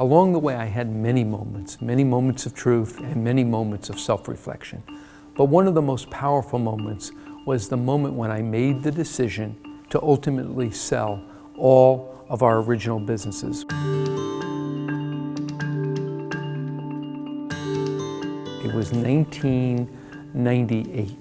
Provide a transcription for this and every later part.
Along the way, I had many moments of truth and many moments of self-reflection. But one of the most powerful moments was the moment when I made the decision to ultimately sell all of our original businesses. It was 1998,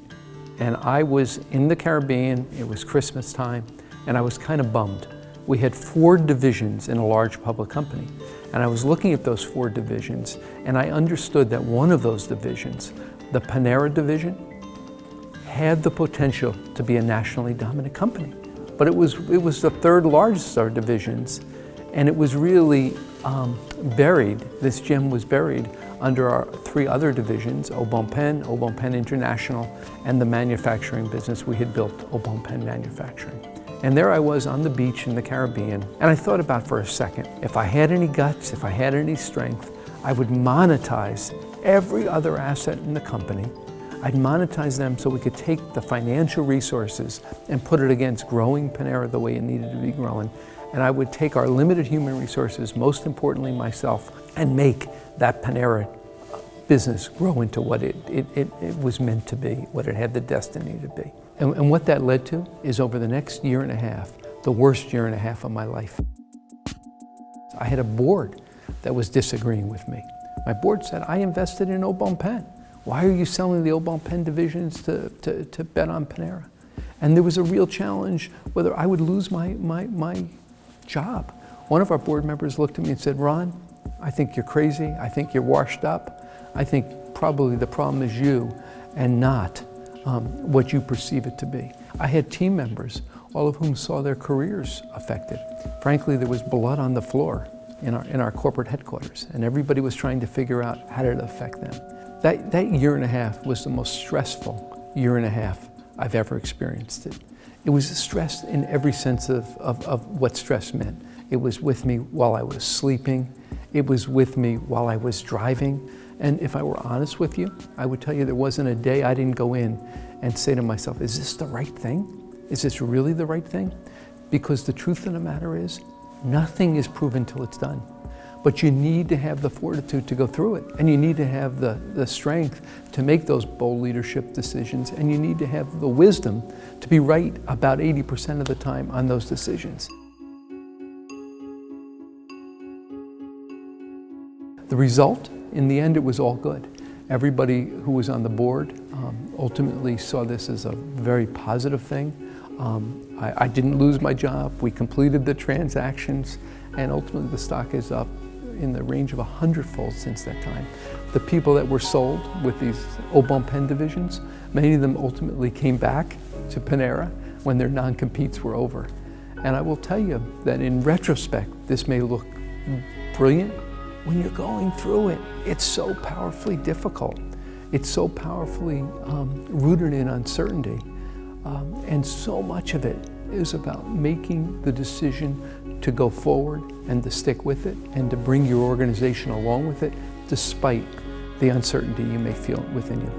and I was in the Caribbean. It was Christmas time, and I was kind of bummed. We had 4 divisions in a large public company, and I was looking at those 4 divisions, and I understood that one of those divisions, the Panera division, had the potential to be a nationally dominant company. But it was the 3rd largest of our divisions, and it was really buried. This gem was buried under our 3 other divisions, Au Bon Pain International, and the manufacturing business we had built, Au Bon Pain Manufacturing. And there I was on the beach in the Caribbean, and I thought about for a second, if I had any guts, if I had any strength, I would monetize every other asset in the company. I'd monetize them so we could take the financial resources and put it against growing Panera the way it needed to be growing. And I would take our limited human resources, most importantly myself, and make that Panera business grow into what it was meant to be, what it had the destiny to be. And what that led to is over the next year and a half, the worst year and a half of my life. I had a board that was disagreeing with me. My board said, I invested in Au Bon Pain. Why are you selling the Au Bon Pain divisions to bet on Panera? And there was a real challenge whether I would lose my job. One of our board members looked at me and said, Ron, I think you're crazy. I think you're washed up. I think probably the problem is you and not what you perceive it to be. I had team members, all of whom saw their careers affected. Frankly, there was blood on the floor in our corporate headquarters, and everybody was trying to figure out how did it affect them. That year and a half was the most stressful year and a half I've ever experienced it. It was stress in every sense of what stress meant. It was with me while I was sleeping. It was with me while I was driving. And if I were honest with you, I would tell you there wasn't a day I didn't go in and say to myself, is this the right thing? Is this really the right thing? Because the truth of the matter is, nothing is proven till it's done. But you need to have the fortitude to go through it. And you need to have the strength to make those bold leadership decisions. And you need to have the wisdom to be right about 80% of the time on those decisions. The result, in the end, it was all good. Everybody who was on the board ultimately saw this as a very positive thing. I didn't lose my job. We completed the transactions, and ultimately the stock is up in the range of 100-fold since that time. The people that were sold with these Au Bon Pain divisions, many of them ultimately came back to Panera when their non-competes were over. And I will tell you that in retrospect, this may look brilliant. When you're going through it, it's so powerfully difficult. It's so powerfully rooted in uncertainty. And so much of it is about making the decision to go forward and to stick with it and to bring your organization along with it despite the uncertainty you may feel within you.